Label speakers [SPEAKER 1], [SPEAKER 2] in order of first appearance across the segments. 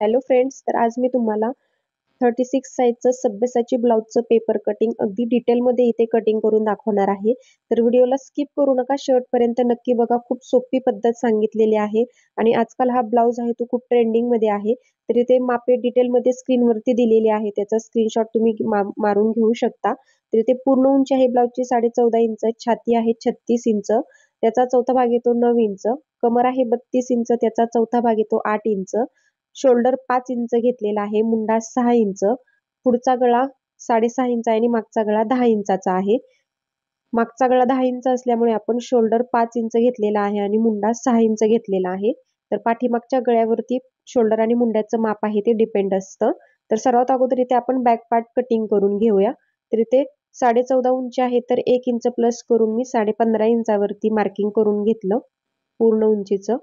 [SPEAKER 1] Hello friends, तर आज मी तुम्हाला 36 साईजचं सब्यसाची ब्लाउजचं पेपर कटिंग अगदी डिटेलमध्ये इथे कटिंग करून दाखवणार आहे. तर व्हिडिओला स्किप करू नका, शेवटपर्यंत नक्की बघा. खूप सोपी पद्धत सांगितलेली आहे आणि आजकाल हा ब्लाउज आहे तो खूप ट्रेंडिंगमध्ये आहे. तर इथे मापे डिटेलमध्ये स्क्रीनवरती दिलेली आहे, त्याचा स्क्रीनशॉट तुम्ही मारून घेऊ शकता. तर इथे पूर्ण उंची आहे ब्लाउजची 14.5 इंच, छाती आहे 36 इंच, त्याचा चौथा भाग येतो 9 इंच, कमर आहे 32 इंच, त्याचा चौथा भाग येतो 8 इंच, शोल्डर 5 इंच घेतलेला आहे, मुंडा 6 इंच, पुढचा गळा 6.5 इंच आणि मागचा गळा 10 इंचाचा आहे. मागचा गळा 10 इंच असल्यामुळे आपण शोल्डर 5 इंच घेतलेला आहे आणि मुंडा 6 इंच घेतलेला आहे. तर पाठीमागच्या गळ्यावरती शोल्डर आणि मुंड्याचं माप आहे ते डिपेंड असतं. तर सर्वात अगोदर इथे आपण बॅक पार्ट कटिंग करून घेऊया. तर इथे 14.5 उंची आहे, तर 1 इंच प्लस करून मी 15.5 इंचावरती मार्किंग करून घेतलं पूर्ण उंचीचं.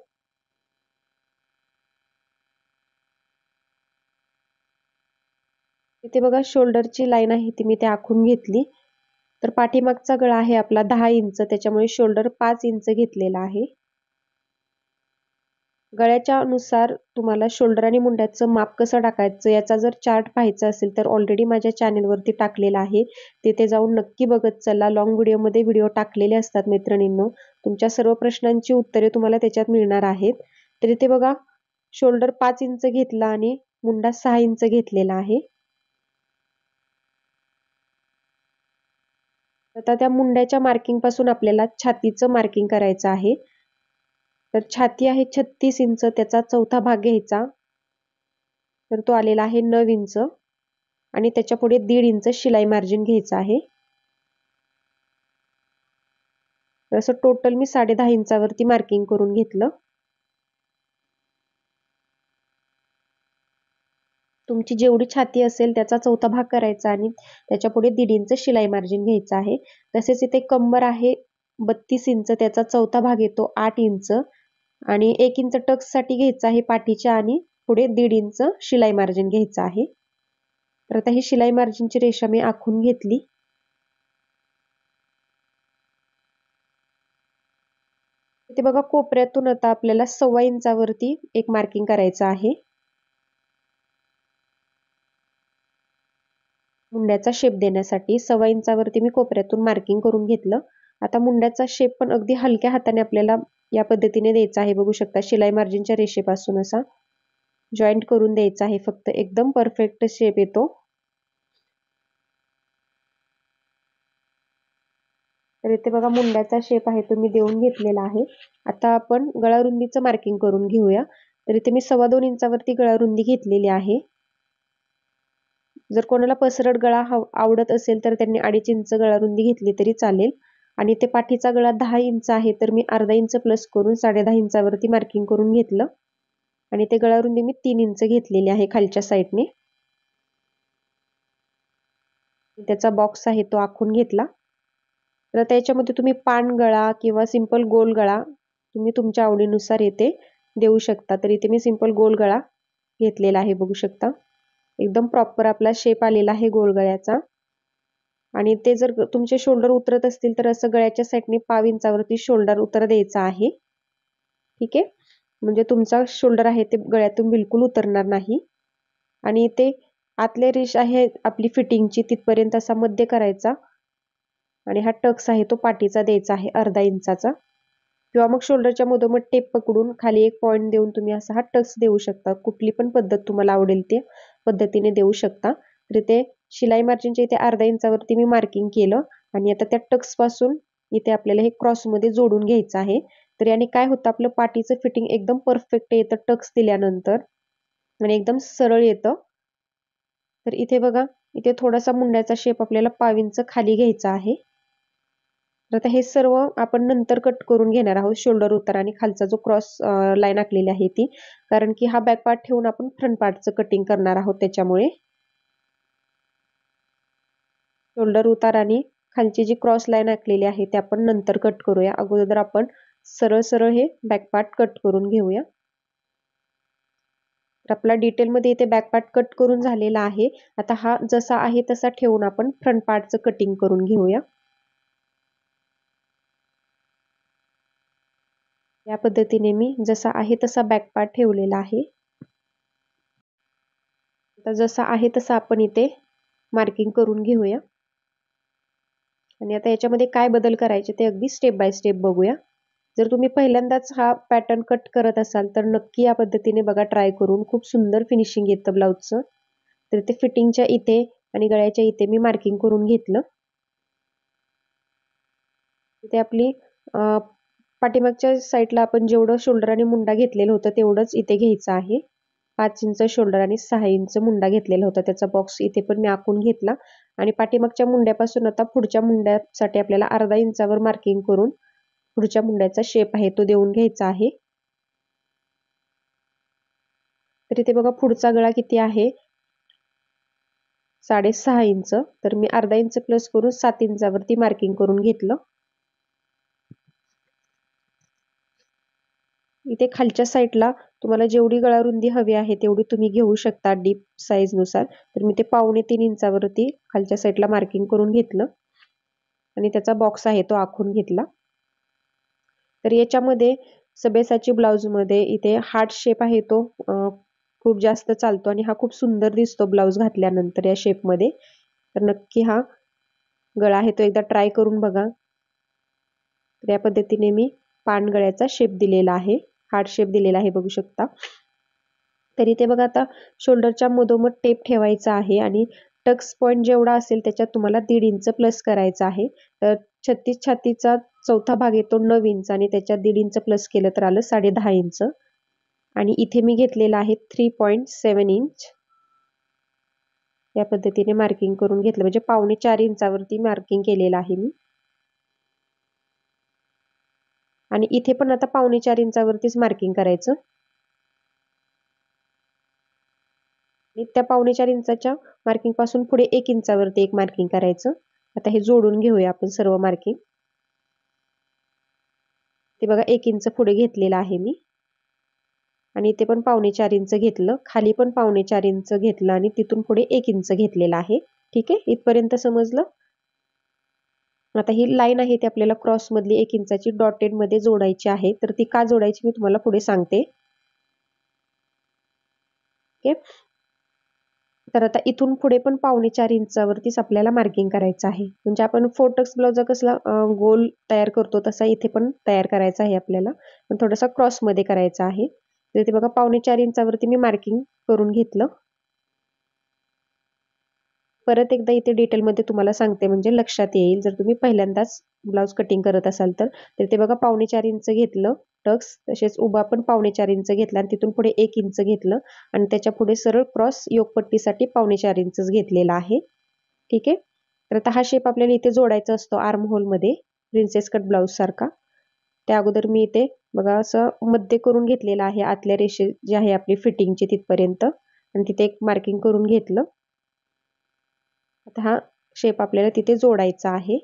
[SPEAKER 1] इथे बघा शोल्डरची लाईन आहे ती मी ते आखून घेतली. तर पाठीमागचा गळा आहे आपला 10 इंच, त्याच्यामुळे शोल्डर 5 इंच घेतलेला आहे. गळ्याच्या अनुसार तुम्हाला शोल्डर आणि मुंड्याचं माप कसं टाकायचं याचा जर चार्ट पाहायचा असेल तर ऑलरेडी माझ्या चॅनेलवरती टाकलेला आहे, तिथे जाऊन नक्की बघत चला. लॉंग व्हिडिओमध्ये व्हिडिओ टाकलेले असतात मैत्रिणींनो, तुमच्या सर्व प्रश्नांची उत्तरे तुम्हाला त्याच्यात मिळणार आहेत. तर इथे बघा शोल्डर 5 इंच घेतला आणि मुंडा 6 इंच घेतलेला आहे. आता त्या मुंड्याच्या मार्किंग पासून आपल्याला छातीचं मार्किंग करायचं आहे. तर छाती आहे 36 इंच, त्याचा चौथा भाग घ्यायचा, तर तो आलेला आहे 9 इंच आणि त्याच्या पुढे 1.5 इंच शिलाई मार्जिन घ्यायचं आहे. तर असं टोटल मी 10.5 इंचावरती मार्किंग करून घेतलं. तुमची जेवढी छाती असेल त्याचा चौथा भाग करायचा आणि त्याच्या पुढे 1.5 इंच शिलाई मार्जिन घ्यायचं आहे. तसेच इथे कंबर आहे 32 इंच, त्याचा चौथा भाग येतो 8 इंच आणि 1 इंच टक्ससाठी घ्यायचं आहे पाठीच्या आणि पुढे 1.5 इंच शिलाई मार्जिन घ्यायचं आहे. तर आता ही शिलाई मार्जिनची रेषा मी आखून घेतली. इथे बघा कोपऱ्यातून आता आपल्याला 1.25 इंचावरती एक मार्किंग करायचं आहे. मुंड्याचा शेप देण्यासाठी 1.25 इंचावरती मी कोपऱ्यातून मार्किंग करून घेतलं. आता मुंड्याचा शेप पण अगदी हलक्या हाताने आपल्याला या पद्धतीने द्यायचा आहे. बघू शकता शिलाई मार्जिनच्या रेषेपासून असा जॉईंट करून द्यायचा आहे, फक्त एकदम परफेक्ट शेप येतो. तर इथे बघा मुंड्याचा शेप आहे तो मी देऊन घेतलेला आहे. आता आपण गळारुंदीचं मार्किंग करून घेऊया. तर इथे मी 2.25 इंचावरती गळारुंदी घेतलेली आहे. जर कोणाला पसरट गळा आवडत असेल तर त्यांनी 2.5 इंच गळारुंदी घेतली तरी चालेल. आणि ते पाठीचा गळा 10 इंच आहे, तर मी अर्धा इंच प्लस करून 10.5 इंचावरती मार्किंग करून घेतलं आणि ते गळारुंदी मी 3 इंच घेतलेली आहे खालच्या साईडने. त्याचा बॉक्स आहे तो आखून घेतला. तर त्याच्यामध्ये तुम्ही पान गळा किंवा सिंपल गोल गळा तुम्ही तुमच्या आवडीनुसार येथे देऊ शकता. तर इथे मी सिंपल गोल गळा घेतलेला आहे, बघू शकता. एकदम प्रॉपर आपला शेप आलेला आहे गोल गळ्याचा. आणि ते जर तुमचे शोल्डर उतरत असतील तर असं गळ्याच्या साईडने 1.5 इंचावरती शोल्डर उतर द्यायचा आहे. ठीक आहे, म्हणजे तुमचा शोल्डर आहे ते गळ्यातून बिलकुल उतरणार नाही. आणि ते आतले रेष आहे आपली फिटिंगची तिथपर्यंत असा मध्य करायचा आणि हा टक्स आहे तो पाठीचा द्यायचा आहे अर्धा इंचाचा, किंवा मग शोल्डरच्या मधोमध टेप पकडून खाली एक पॉइंट देऊन तुम्ही असा हा टक्स देऊ शकता. कुठली पण पद्धत तुम्हाला आवडेल त्या पद्धतीने देऊ शकता. तर इथे शिलाई मार्जिनच्या इथे अर्धा इंचावरती मी मार्किंग केलं आणि आता त्या टक्स पासून इथे आपल्याला हे क्रॉस मध्ये जोडून घ्यायचं आहे. तर याने काय होतं, आपलं पाठीचं फिटिंग एकदम परफेक्ट येतं टक्स दिल्यानंतर आणि एकदम सरळ येतं. तर इथे बघा, इथे थोडासा मुंड्याचा शेप आपल्याला 1.5 इंच खाली घ्यायचा आहे. तर आता हे सर्व आपण नंतर कट करून घेणार आहोत, शोल्डर उतार आणि खालचा जो क्रॉस लाईन आखलेली आहे ती, कारण की हा बॅक पार्ट ठेवून आपण फ्रंट पार्टचं कटिंग करणार आहोत. त्याच्यामुळे शोल्डर उतार आणि खालची जी क्रॉस लाईन आखलेली आहे ते आपण नंतर कट करूया. अगोदर आपण सरळ सरळ हे बॅक पार्ट कट करून घेऊया. तर आपला डिटेलमध्ये इथे बॅक पार्ट कट करून झालेला आहे. आता हा जसा आहे तसा ठेवून आपण फ्रंट पार्टचं कटिंग करून घेऊया. या पद्धतीने मी जसा आहे तसा बॅक पार्ट ठेवलेला आहे. आता जसा आहे तसं आपण इथे मार्किंग करून घेऊया. आणि आता याच्यामध्ये काय बदल करायचे ते अगदी स्टेप बाय स्टेप बघूया. जर तुम्ही पहिल्यांदाच हा पॅटर्न कट करत असाल तर नक्की या पद्धतीने बघा ट्राय करून. खूप सुंदर फिनिशिंग येतं ब्लाऊजचं. तर ते फिटिंगच्या इथे आणि गळ्याच्या इथे मी मार्किंग करून घेतलं. इथे आपली पाठीमागच्या साईडला आपण जेवढं शोल्डर आणि मुंडा घेतलेलं होतं तेवढंच इथे घ्यायचं आहे. 5 इंच शोल्डर आणि 6 इंच मुंडा घेतलेला होता. त्याचा बॉक्स इथे पण मी आखून घेतला आणि पाठीमागच्या मुंड्यापासून आता पुढच्या मुंड्यासाठी आपल्याला अर्धा इंचावर मार्किंग करून पुढच्या मुंड्याचा शेप आहे तो देऊन घ्यायचा आहे. तर इथे बघा पुढचा गळा किती आहे, 6.5 इंच. तर मी अर्धा इंच प्लस करून 7 इंचावरती मार्किंग करून घेतलं. इथे खालच्या साईडला तुम्हाला जेवढी गळा रुंदी हवी आहे तेवढी तुम्ही घेऊ शकता डीप साईज नुसार. तर मी ते 2.25 इंचावरती खालच्या साईडला मार्किंग करून घेतलं आणि त्याचा बॉक्स आहे तो आखून घेतला. तर याच्यामध्ये सभेसाची ब्लाउज मध्ये इथे हार्ट शेप आहे तो खूप जास्त चालतो आणि हा खूप सुंदर दिसतो ब्लाउज घातल्यानंतर या शेप मध्ये. तर नक्की हा गळा आहे तो एकदा ट्राय करून बघा. तर या पद्धतीने मी पान गळ्याचा शेप दिलेला आहे, हार्ट शेप दिलेला आहे बघू शकता. तर इथे बघा आता शोल्डरच्या मधोमध टेप ठेवायचा आहे आणि टक्स पॉइंट जेवढा असेल त्याच्यात तुम्हाला 1.5 इंच प्लस करायचा आहे. तर 36 छातीचा चौथा भाग येतो 9 इंच आणि त्याच्यात 1.5 इंच प्लस केलं तर आलं 10.5 इंच. आणि इथे मी घेतलेला आहे 3.7 इंच. या पद्धतीने मार्किंग करून घेतलं म्हणजे 3.25 इंचावरती मार्किंग केलेलं आहे मी. आणि इथे पण आता 3.25 इंचावरतीच मार्किंग करायचं. त्या 3.25 इंचाच्या मार्किंग पासून पुढे 1 इंचावरती एक मार्किंग करायचं. आता हे जोडून घेऊया आपण सर्व मार्किंग. ते बघा 1 इंच पुढे घेतलेला आहे मी आणि इथे पण 3.25 इंच घेतलं, खाली पण 3.25 इंच घेतलं आणि तिथून पुढे 1 इंच घेतलेला आहे. ठीक आहे, इथपर्यंत समजलं. आता ही लाईन आहे ती आपल्याला क्रॉस मधली 1 इंचाची डॉटेड मध्ये जोडायची आहे. तर ती का जोडायची मी तुम्हाला पुढे सांगते. ओके, तर आता इथून पुढे पण 3.25 इंचावरतीच आपल्याला मार्किंग करायचं आहे. म्हणजे आपण फोर्टक्स ब्लाउज कसला गोल तयार करतो तसा इथे पण तयार करायचा आहे आपल्याला, पण थोडासा क्रॉस मध्ये करायचा आहे. तर इथे बघा 3.25 इंचावरती मी मार्किंग करून घेतलं. परत एकदा इथे डिटेलमध्ये तुम्हाला सांगते म्हणजे लक्षात येईल जर तुम्ही पहिल्यांदाच ब्लाउज कटिंग करत असाल तर. तर ते बघा 3.25 इंच घेतलं टक्स, तसेच उभा पण 3.25 इंच घेतला आणि तिथून पुढे 1 इंच घेतलं आणि त्याच्या पुढे सरळ क्रॉस योगपट्टीसाठी 3.25 इंच घेतलेला आहे. ठीक आहे, तर आता हा शेप आपल्याला इथे जोडायचा असतो आर्म होल मध्ये प्रिन्सेस कट ब्लाउज सारखा. त्या अगोदर मी इथे बघा असं मध्य करून घेतलेलं आहे आतल्या रेषे जी आहे आपली फिटिंगची तिथपर्यंत आणि तिथे एक मार्किंग करून घेतलं. आता हा शेप आपल्याला तिथे जोडायचा आहे.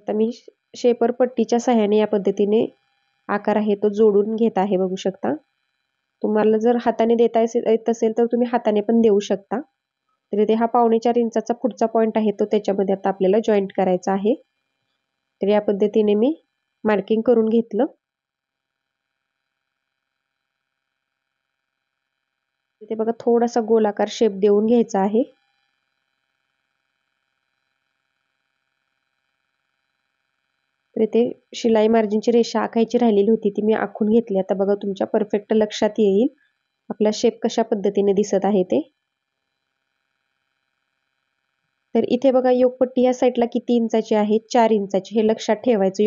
[SPEAKER 1] आता मी शेपर पट्टीच्या सहाय्याने या पद्धतीने आकार आहे तो जोडून घेत आहे बघू शकता. तुम्हाला जर हाताने देता येत असेल तर तुम्ही हाताने पण देऊ शकता. तर इथे हा 3.25 इंचाचा पुढचा पॉइंट आहे तो त्याच्यामध्ये आता आपल्याला जॉईंट करायचा आहे. तर या पद्धतीने मी मार्किंग करून घेतलं. इथे बघा थोडासा गोलाकार शेप देऊन घ्यायचा आहे. तर इथे शिलाई मार्जिनची रेषा आखायची राहिलेली होती ती मी आखून घेतली. आता बघा तुमच्या परफेक्ट लक्षात येईल आपला शेप कशा पद्धतीने दिसत आहे ते. तर इथे बघा योगपट्टी या साईडला किती इंचाची आहे, 4 इंचाची. हे लक्षात ठेवायचं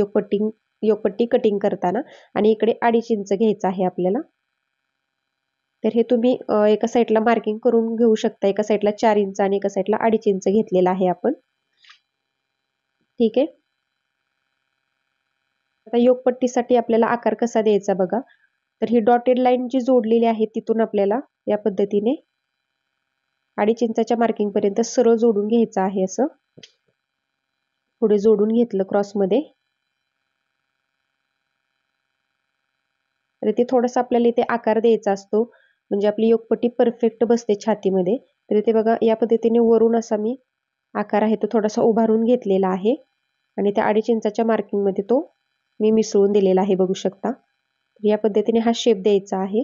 [SPEAKER 1] योगपट्टी कटिंग करताना. आणि इकडे 2.5 इंच घ्यायचं आहे आपल्याला. तर हे तुम्ही एका साईडला मार्किंग करून घेऊ शकता. एका साईडला 4 इंच आणि एका साईडला 2.5 इंच घेतलेला आहे आपण. ठीक आहे, आता योगपट्टीसाठी आपल्याला आकार कसा द्यायचा बघा. तर ही डॉटेड लाईन जी जोडलेली आहे तिथून आपल्याला या पद्धतीने 2.5 इंचाच्या मार्किंग पर्यंत सरळ जोडून घ्यायचं आहे. असं पुढे जोडून घेतलं क्रॉस मध्ये. तर इथे थोडासा आपल्याला इथे आकार द्यायचा असतो म्हणजे आपली योगपट्टी परफेक्ट बसते छातीमध्ये. तर इथे बघा या पद्धतीने वरून असा मी आकार आहे तो थोडासा उभारून घेतलेला आहे आणि त्या 2.5 इंचाच्या मार्किंग मध्ये तो मी मिसळून दिलेला आहे बघू शकता. या पद्धतीने हा शेप द्यायचा आहे.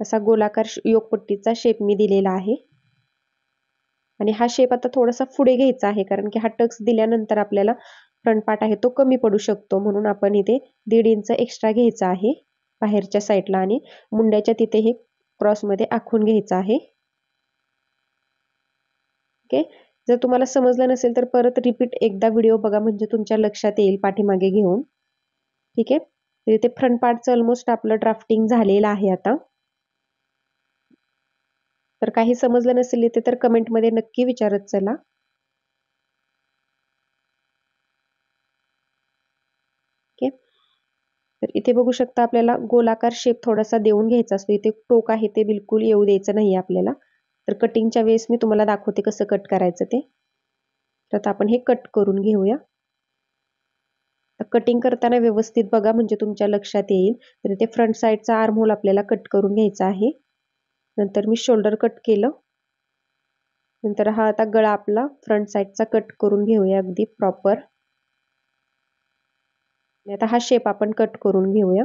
[SPEAKER 1] असा गोलाकार योगपट्टीचा शेप मी दिलेला आहे. आणि हा शेप आता थोडासा पुढे घ्यायचा आहे, कारण की हा टक्स दिल्यानंतर आपल्याला फ्रंट पार्ट आहे तो कमी पडू शकतो, म्हणून आपण इथे 1.5 इंच एक्स्ट्रा घ्यायचा आहे बाहेरच्या साईडला आणि मुंड्याच्या तिथे हे क्रॉसमध्ये आखून घ्यायचं आहे. ओके. जर तुम्हाला समजलं नसेल तर परत रिपीट एकदा व्हिडिओ बघा, म्हणजे तुमच्या लक्षात येईल पाठीमागे घेऊन. ठीक आहे. तर इथे फ्रंट पार्टचं ऑलमोस्ट आपलं ड्राफ्टिंग झालेलं आहे आता. तर काही समजलं नसेल इथे तर कमेंटमध्ये नक्की विचारत चला. ओके. तर इथे बघू शकता आपल्याला गोलाकार शेप थोडासा देऊन घ्यायचा असतो. इथे टोक आहे ते बिलकुल येऊ द्यायचं नाही आपल्याला. तर कटिंगच्या वेळेस मी तुम्हाला दाखवते कसं कट करायचं ते. तर आता आपण हे कट करून घेऊया. कटिंग करताना व्यवस्थित बघा, म्हणजे तुमच्या लक्षात येईल. तर इथे फ्रंट साईडचा आर्म होल आपल्याला कट करून घ्यायचा आहे. नंतर मी शोल्डर कट केलं. नंतर हा आता गळा आपला फ्रंट साईडचा कट करून घेऊया अगदी प्रॉपर. आता हा शेप आपण कट करून घेऊया.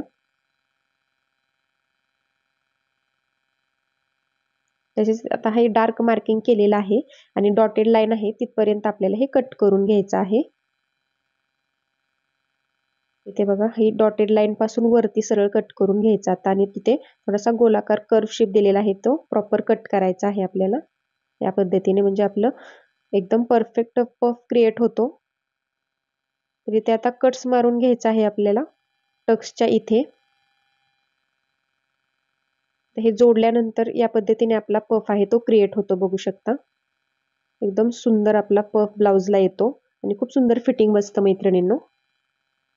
[SPEAKER 1] तसेच आता हे डार्क मार्किंग केलेलं आहे आणि डॉटेड लाईन आहे तिथपर्यंत आपल्याला हे कट करून घ्यायचं आहे. इथे बघा ही डॉटेड लाईन पासून वरती सरळ कट करून घ्यायचा आता, आणि तिथे थोडासा गोलाकार कर्व शेप दिलेला आहे तो प्रॉपर कट करायचा आहे आपल्याला या पद्धतीने, म्हणजे आपलं एकदम परफेक्ट पफ क्रिएट होतो. तर इथे आता कट्स मारून घ्यायचा आहे आपल्याला टक्सच्या इथे. हे जोडल्यानंतर या पद्धतीने आपला पफ आहे तो क्रिएट होतो, बघू शकता. एकदम सुंदर आपला पफ ब्लाउजला येतो आणि खूप सुंदर फिटिंग बसतं मैत्रिणींनो.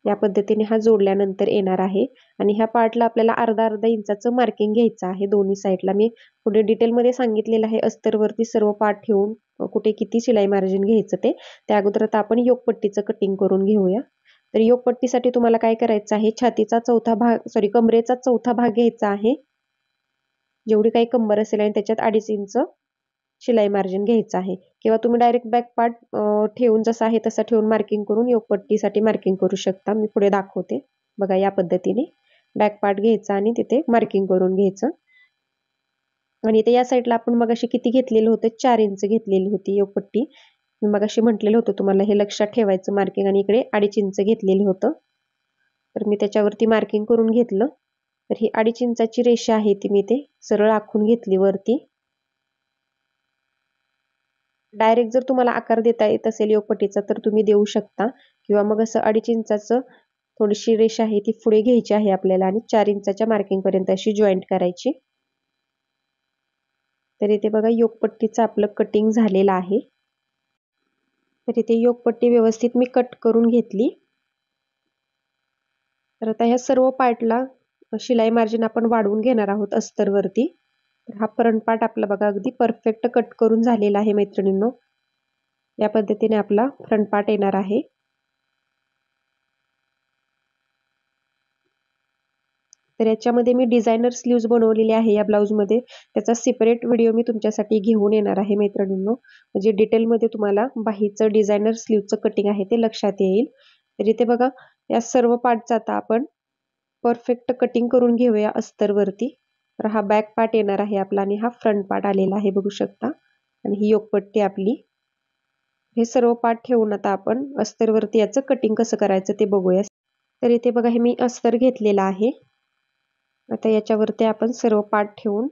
[SPEAKER 1] या पद्धतीने हा जोडल्यानंतर येणार आहे. आणि ह्या पार्टला आपल्याला अर्धा इंचाचं मार्किंग घ्यायचं आहे दोन्ही साईडला. मी पुढे डिटेलमध्ये सांगितलेलं आहे अस्तरवरती सर्व पार्ट ठेवून कुठे किती शिलाई मार्जिन घ्यायचं ते. त्या अगोदर आता आपण योगपट्टीचं कटिंग करून घेऊया. तर योगपट्टीसाठी तुम्हाला काय करायचं आहे, छातीचा चौथा भाग कमरेचा चौथा भाग घ्यायचा आहे, जेवढी काही कंबर असेल, आणि त्याच्यात 2.5 इंच शिलाई मार्जिन घ्यायचं आहे. किंवा तुम्ही डायरेक्ट बॅक पार्ट ठेवून जसा आहे तसा ठेवून मार्किंग करून योगपट्टीसाठी मार्किंग करू शकता. मी पुढे दाखवते बघा. या पद्धतीने बॅक पार्ट घ्यायचा आणि तिथे मार्किंग करून घ्यायचं. आणि इथे या साईडला आपण मगाशी किती घेतलेलं होतं, 4 इंच घेतलेली होती योगपट्टी. मी मगाशी म्हटलेलं होतं तुम्हाला हे लक्षात ठेवायचं मार्किंग, आणि इकडे 2.5 इंच घेतलेलं होतं. तर मी त्याच्यावरती मार्किंग करून घेतलं. तर ही 2.5 इंचाची रेषा आहे ती मी ते सरळ आखून घेतली वरती. डायरेक्ट जर तुम्हाला आकार देता येत असेल योगपट्टीचा तर तुम्ही देऊ शकता, किंवा मग असं 2.5 इंचाचं थोडीशी रेषा आहे ती पुढे घ्यायची आहे आपल्याला आणि 4 इंचाच्या मार्किंग पर्यंत अशी जॉईंट करायची. तर इथे बघा योगपट्टीचं आपलं कटिंग झालेलं आहे. तर इथे योगपट्टी व्यवस्थित मी कट करून घेतली. तर आता ह्या सर्व पार्टला शिलाई मार्जिन आपण वाढवून घेणार आहोत अस्तरवरती. तर हा फ्रंट पार्ट आपला बघा अगदी परफेक्ट कट करून झालेला आहे मैत्रिणींनो. या पद्धतीने आपला फ्रंट पार्ट येणार आहे. तर याच्यामध्ये मी डिझायनर स्लीव्ज बनवलेले आहे या ब्लाऊजमध्ये. त्याचा सेपरेट व्हिडिओ मी तुमच्यासाठी घेऊन येणार आहे मैत्रिणींनो, म्हणजे डिटेलमध्ये तुम्हाला बाहीचं डिझायनर स्लीव्हचं कटिंग आहे ते लक्षात येईल. तर इथे बघा या सर्व पार्टचं आता आपण परफेक्ट कटिंग करून घेऊया अस्तरवरती. तर हा बॅक पार्ट येणार आहे आपला आणि हा फ्रंट पार्ट आलेला आहे, बघू शकता. आणि ही योगपट्टी आपली. हे सर्व पार्ट ठेवून आता आपण अस्तरवरती याचं कटिंग कसं करायचं ते बघूया. तर इथे बघा हे मी अस्तर घेतलेला आहे. आता याच्यावरती आपण सर्व पार्ट ठेवून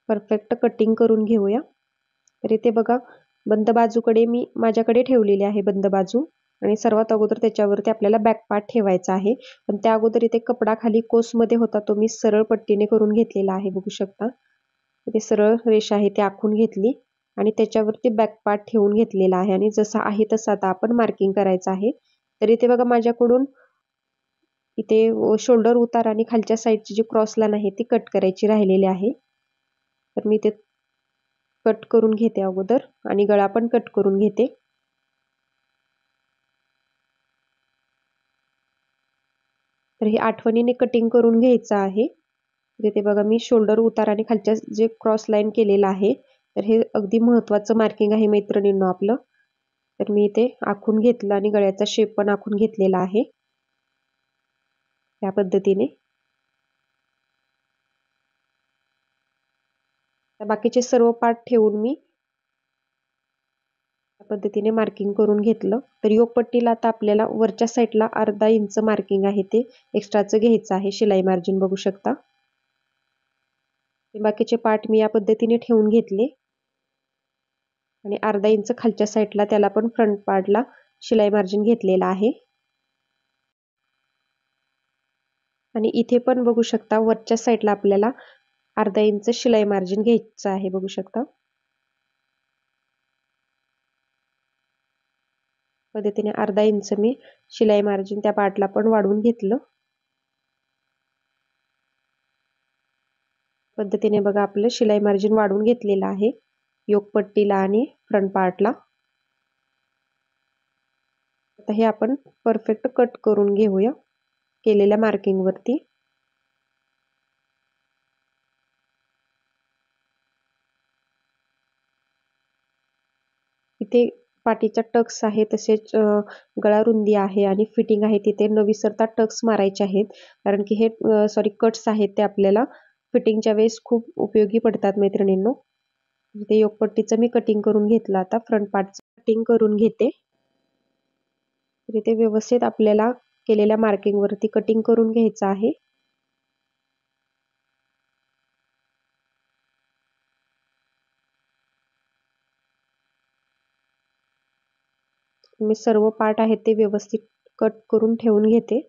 [SPEAKER 1] परफेक्ट कटिंग करून घेऊया. तर इथे बघा बंद बाजूकडे मी माझ्याकडे ठेवलेली आहे बंद बाजू, आणि सर्वात अगोदर त्याच्यावरती आपल्याला बॅक पार्ट ठेवायचा आहे. पण त्या अगोदर इथे कपडा खाली कोसमध्ये होता तो मी सरळ पट्टीने करून घेतलेला आहे, बघू शकता. इथे सरळ रेषा आहे ती आखून घेतली आणि त्याच्यावरती बॅक पार्ट ठेवून घेतलेला आहे, आणि जसा आहे तसा आता आपण मार्किंग करायचं आहे. तर इथे बघा माझ्याकडून इथे शोल्डर उतार आणि खालच्या साईडची जी क्रॉस लाईन आहे ती कट करायची राहिलेली आहे. तर मी ते कट करून घेते अगोदर, आणि गळा पण कट करून घेते. तर हे आठवणीने कटिंग करून घ्यायचं आहे. इथे बघा मी शोल्डर उतार आणि खालच्या जे क्रॉस लाईन केलेलं आहे, तर हे अगदी महत्त्वाचं मार्किंग आहे मैत्रिणींनो आपलं. तर मी इथे आखून घेतलं आणि गळ्याचा शेप पण आखून घेतलेला आहे या पद्धतीने. बाकीचे सर्व पार्ट ठेवून मी या पद्धतीने मार्किंग करून घेतलं. तर योगपट्टीला आता आपल्याला वरच्या साईडला अर्धा इंच मार्किंग आहे ते एक्स्ट्राचं घ्यायचं आहे, शिलाई मार्जिन बघू शकता. बाकीचे पार्ट मी या पद्धतीने ठेवून घेतले आणि अर्धा इंच खालच्या साईडला त्याला पण फ्रंट पार्टला शिलाई मार्जिन घेतलेला आहे. आणि इथे पण बघू शकता वरच्या साईडला आपल्याला अर्धा इंच शिलाई मार्जिन घ्यायचं आहे, बघू शकता. पद्धतीने अर्धा इंच मी शिलाई मार्जिन त्या पार्टला पण वाढवून घेतलं. पद्धतीने बघा आपलं शिलाई मार्जिन वाढवून घेतलेलं आहे योगपट्टीला आणि फ्रंट पार्टला. आता हे आपण परफेक्ट कट करून घेऊया केलेल्या मार्किंग वरती. इथे पाठीचा टक्स आहे, तसेच गळा रुंदी आहे आणि फिटिंग आहे तिथे न विसरता टक्स मारायचे आहेत, कारण की हे कट्स आहेत ते आपल्याला फिटिंगच्या वेळेस खूप उपयोगी पडतात मैत्रिणींनो. इथे योगपट्टीचं मी कटिंग करून घेतलं. आता फ्रंट पार्टचं कटिंग करून घेते. तर इथे व्यवस्थित आपल्याला केलेल्या मार्किंग वरती कटिंग करून घ्यायचं आहे. मी सर्व पार्ट आहेत ते व्यवस्थित कट करून ठेवून घेते.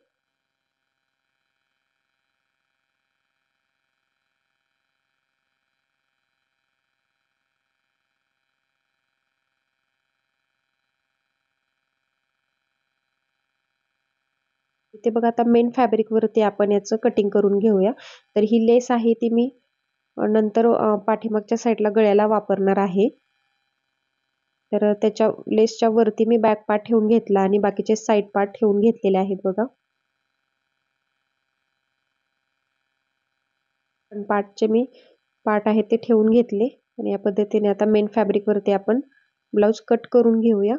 [SPEAKER 1] इथे बघा आता मेन फॅब्रिक वरती आपण याचं कटिंग करून घेऊया. तर ही लेस आहे ती मी नंतर पाठीमागच्या साईडला गळ्याला वापरणार आहे. तर त्याच्या लेसच्या वरती मी बॅक पार्ट ठेवून घेतला आणि बाकीचे साईड पार्ट ठेवून घेतलेले आहेत बघा. पार्टचे मी पार्ट आहेत ते ठेवून घेतले आणि या पद्धतीने आता मेन फॅब्रिक वरती आपण ब्लाउज कट करून घेऊया.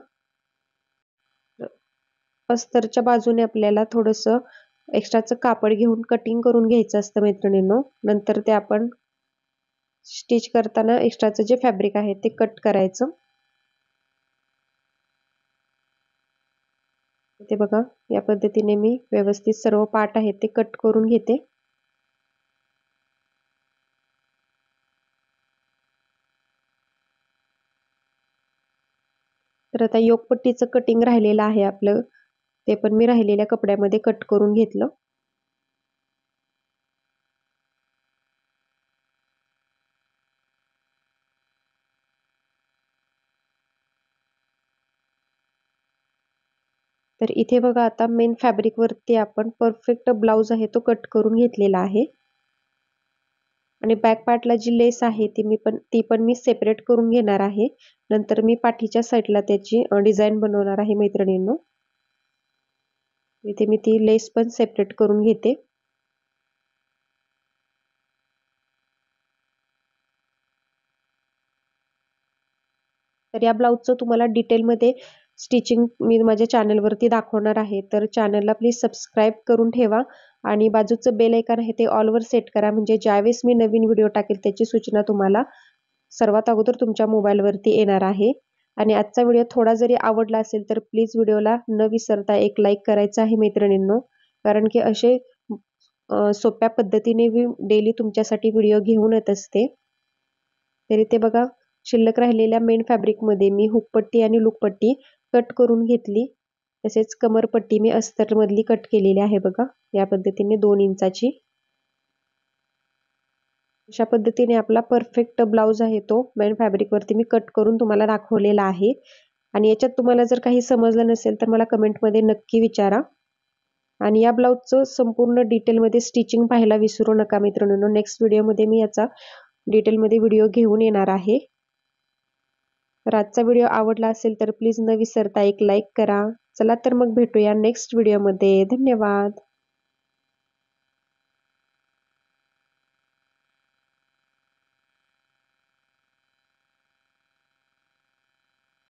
[SPEAKER 1] अस्तरच्या बाजूने आपल्याला थोडंसं एक्स्ट्राचं कापड घेऊन कटिंग करून घ्यायचं असतं मैत्रिणींनो. नंतर ते आपण स्टिच करताना एक्स्ट्राचं जे फॅब्रिक आहे ते कट करायचं. ते बघा या पद्धतीने मी व्यवस्थित सर्व पार्ट आहेत ते कट करून घेते. तर आता योगपट्टीचं कटिंग राहिलेलं आहे आपलं, ते पण मी राहिलेल्या कपड्यामध्ये कट करून घेतलं. तर इथे बघा आता मेन फॅब्रिक वरती आपण परफेक्ट ब्लाउज आहे तो कट करून घेतलेला आहे आणि बॅक पार्टला जी लेस आहे ती पण मी सेपरेट करून घेणार आहे. नंतर मी पाठीच्या साईडला त्याची डिझाईन बनवणार आहे मैत्रिणींनो. इथे मी ती लेस पण सेपरेट करून घेते. तर या ब्लाउजचं तुम्हाला डिटेलमध्ये स्टिचिंग मी माझ्या चॅनलवरती दाखवणार आहे. तर चॅनलला प्लीज सबस्क्राईब करून ठेवा आणि बाजूचं बेल आयकॉन आहे ते ऑलवर सेट करा, म्हणजे ज्यावेळेस मी नवीन व्हिडिओ टाकेल त्याची सूचना तुम्हाला सर्वात अगोदर तुमच्या मोबाईलवरती येणार आहे. आणि आजचा व्हिडिओ थोडा जरी आवडला असेल तर प्लीज व्हिडिओला न विसरता एक लाईक करायचं आहे मैत्रिणींनो, कारण की असे सोप्या पद्धतीने मी डेली तुमच्यासाठी व्हिडिओ घेऊन येत असते. तरी ते बघा शिल्लक राहिलेल्या मेन फॅब्रिकमध्ये मी हुकपट्टी आणि लूकपट्टी कट करून घेतली. तसेच कमरपट्टी मी अस्तरमधली कट केलेली आहे बघा, या पद्धतीने 2 इंचाची. अशा पद्धतीने आपला परफेक्ट ब्लाउज आहे तो मेन फॅब्रिक वरती मी कट करून तुम्हाला दाखवलेला आहे. आणि याच्यात तुम्हाला जर काही समजलं नसेल तर मला कमेंटमध्ये नक्की विचारा. आणि या ब्लाउजचं संपूर्ण डिटेलमध्ये स्टिचिंग पाहायला विसरू नका मित्रांनो. नेक्स्ट व्हिडिओमध्ये मी याचा डिटेलमध्ये व्हिडिओ घेऊन येणार आहे. तर आजचा व्हिडिओ आवडला असेल तर प्लीज न विसरता एक लाईक करा. चला तर मग भेटूया नेक्स्ट व्हिडिओमध्ये. धन्यवाद.